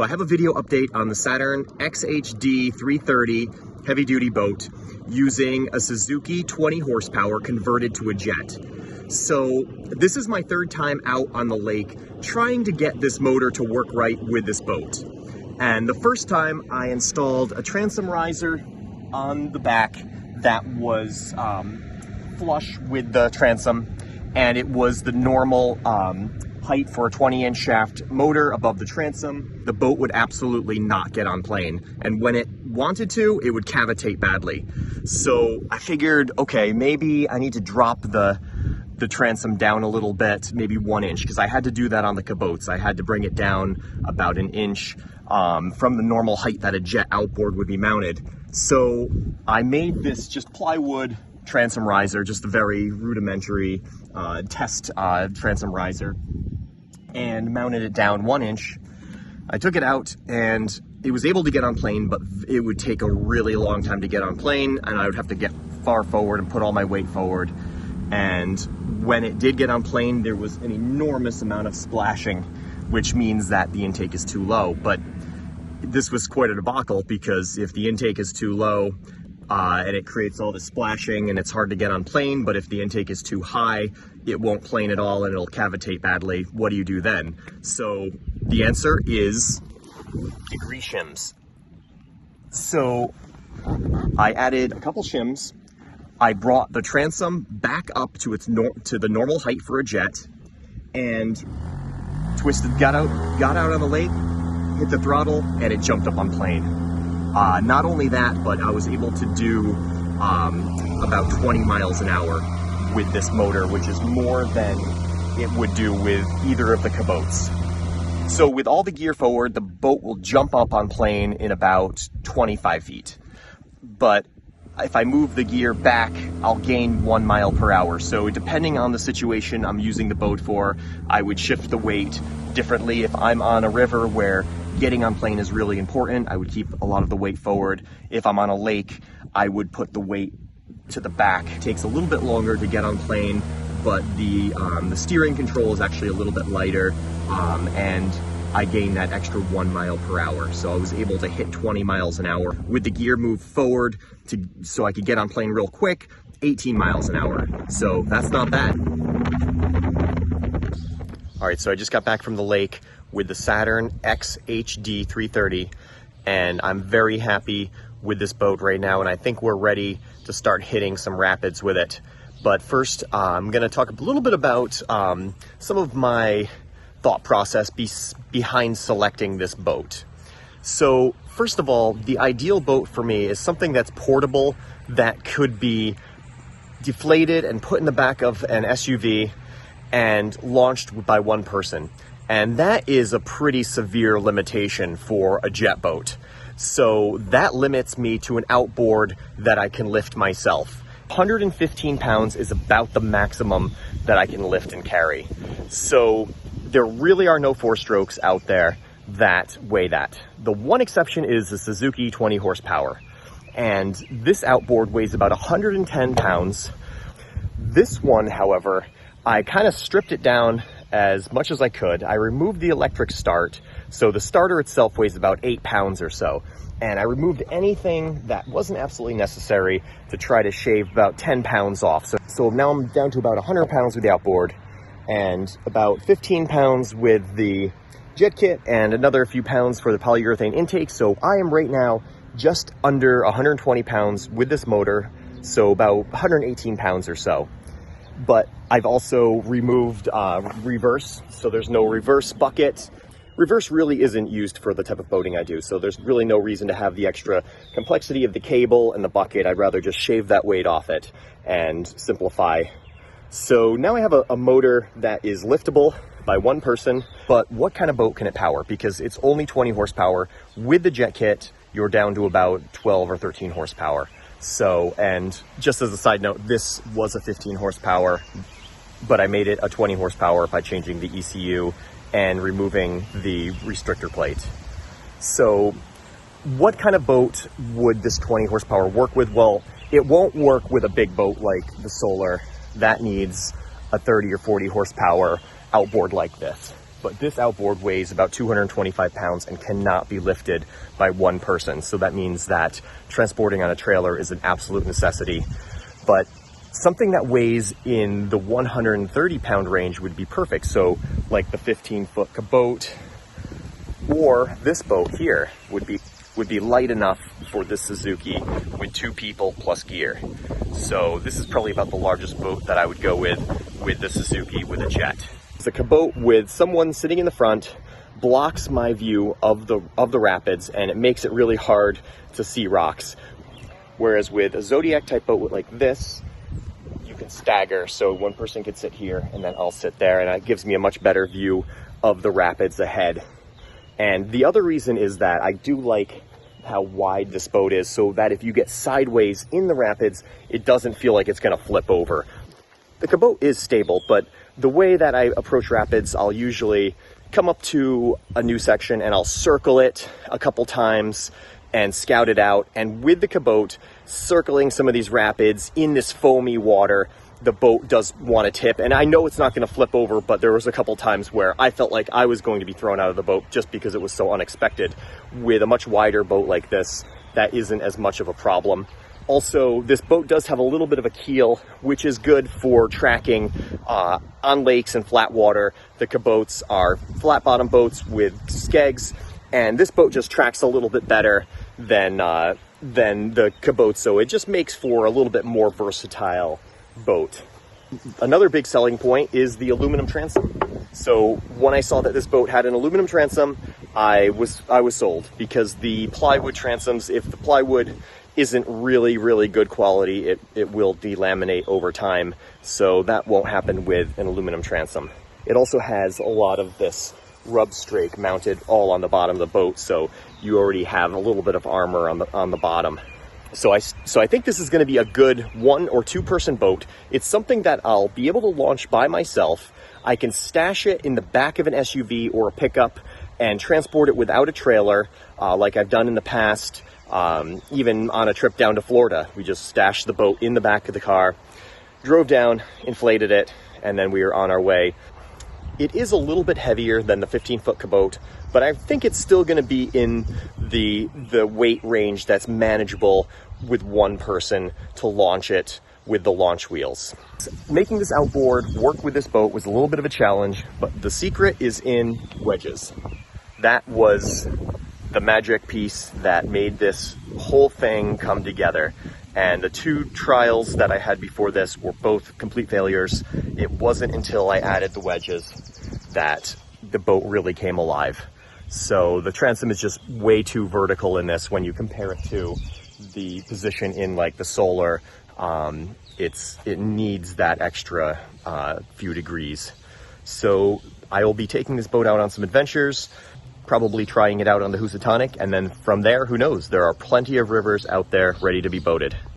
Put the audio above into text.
So I have a video update on the Saturn XHD330 heavy-duty boat using a Suzuki 20 horsepower converted to a jet. So this is my third time out on the lake trying to get this motor to work right with this boat. And the first time I installed a transom riser on the back that was flush with the transom, and it was the normal height for a 20-inch shaft motor above the transom. The boat would absolutely not get on plane, and when it wanted to, it would cavitate badly. So I figured, okay, maybe I need to drop the transom down a little bit, maybe 1 inch, because I had to do that on the cabots. I had to bring it down about an inch from the normal height that a jet outboard would be mounted. So I made this just plywood transom riser, just a very rudimentary test transom riser, and mounted it down 1 inch. I took it out and it was able to get on plane, but it would take a really long time to get on plane, and I would have to get far forward and put all my weight forward. And when it did get on plane, there was an enormous amount of splashing, which means that the intake is too low. But this was quite a debacle, because if the intake is too low and it creates all this splashing and it's hard to get on plane, but if the intake is too high, it won't plane at all and it'll cavitate badly. What do you do then? So the answer is degree shims. So I added a couple shims. I brought the transom back up to the normal height for a jet, and got out on the lake, hit the throttle, and it jumped up on plane. Not only that, but I was able to do about 20 miles an hour with this motor, which is more than it would do with either of the cabots. So with all the gear forward, the boat will jump up on plane in about 25 feet. But if I move the gear back, I'll gain 1 mile per hour. So depending on the situation I'm using the boat for, I would shift the weight differently. If I'm on a river where getting on plane is really important, I would keep a lot of the weight forward. If I'm on a lake, I would put the weight to the back. It takes a little bit longer to get on plane, but the steering control is actually a little bit lighter, and I gained that extra 1 mile per hour. So I was able to hit 20 miles an hour with the gear moved forward so I could get on plane real quick, 18 miles an hour. So that's not bad. All right, so I just got back from the lake with the Saturn XHD330, and I'm very happy with this boat right now, and I think we're ready to start hitting some rapids with it. But first, I'm gonna talk a little bit about some of my thought process behind selecting this boat. So first of all, the ideal boat for me is something that's portable, that could be deflated and put in the back of an SUV and launched by one person. And that is a pretty severe limitation for a jet boat. So that limits me to an outboard that I can lift myself. 115 pounds is about the maximum that I can lift and carry. So there really are no four-strokes out there that weigh that. The one exception is the Suzuki 20 horsepower. And this outboard weighs about 110 pounds. This one, however, I kind of stripped it down as much as I could. I removed the electric start, so the starter itself weighs about 8 pounds or so. And I removed anything that wasn't absolutely necessary to try to shave about 10 pounds off. So now I'm down to about 100 pounds with the outboard, and about 15 pounds with the jet kit, and another few pounds for the polyurethane intake. So I am right now just under 120 pounds with this motor, so about 118 pounds or so. But I've also removed reverse, so there's no reverse bucket. Reverse really isn't used for the type of boating I do, so there's really no reason to have the extra complexity of the cable and the bucket. I'd rather just shave that weight off it and simplify. So now I have a motor that is liftable by one person, but what kind of boat can it power? Because it's only 20 horsepower. With the jet kit, you're down to about 12 or 13 horsepower. So, and just as a side note, this was a 15 horsepower, but I made it a 20 horsepower by changing the ECU and removing the restrictor plate. So what kind of boat would this 20 horsepower work with? Well, it won't work with a big boat like the Solar. That needs a 30 or 40 horsepower outboard like this. but this outboard weighs about 225 pounds and cannot be lifted by one person. So that means that transporting on a trailer is an absolute necessity. But something that weighs in the 130 pound range would be perfect. So like the 15-foot boat or this boat here would be light enough for this Suzuki with 2 people plus gear. So this is probably about the largest boat that I would go with the Suzuki with a jet. It's a boat with someone sitting in the front, blocks my view of the rapids, and it makes it really hard to see rocks. Whereas with a Zodiac type boat like this, you can stagger, so one person could sit here and then I'll sit there, and it gives me a much better view of the rapids ahead. And the other reason is that I do like how wide this boat is, so that if you get sideways in the rapids, it doesn't feel like it's gonna flip over. The Cabot is stable, but the way that I approach rapids, I'll usually come up to a new section and I'll circle it a couple times and scout it out. And with the Cabot, circling some of these rapids in this foamy water, the boat does want to tip. And I know it's not going to flip over, but there was a couple times where I felt like I was going to be thrown out of the boat just because it was so unexpected. With a much wider boat like this, that isn't as much of a problem. Also, this boat does have a little bit of a keel, which is good for tracking on lakes and flat water. The Cabots are flat bottom boats with skegs, and this boat just tracks a little bit better than the Cabot, so it just makes for a little bit more versatile boat. Another big selling point is the aluminum transom. So when I saw that this boat had an aluminum transom, I was sold, because the plywood transoms, if the plywood isn't really good quality, it will delaminate over time. So that won't happen with an aluminum transom. It also has a lot of this rub strake mounted all on the bottom of the boat, so you already have a little bit of armor on the bottom. So I think this is going to be a good 1 or 2 person boat. It's something that I'll be able to launch by myself. I can stash it in the back of an SUV or a pickup and transport it without a trailer, like I've done in the past. Even on a trip down to Florida, we just stashed the boat in the back of the car, drove down, inflated it, and then we were on our way. It is a little bit heavier than the 15-foot Cabot, but I think it's still going to be in the weight range that's manageable with one person to launch it with the launch wheels. Making this outboard work with this boat was a little bit of a challenge, but the secret is in wedges. That was the magic piece that made this whole thing come together. And the 2 trials that I had before this were both complete failures. It wasn't until I added the wedges that the boat really came alive. So the transom is just way too vertical in this when you compare it to the position in like the Solar. It needs that extra few degrees. So I will be taking this boat out on some adventures, probably trying it out on the Housatonic, and then from there, who knows, there are plenty of rivers out there ready to be boated.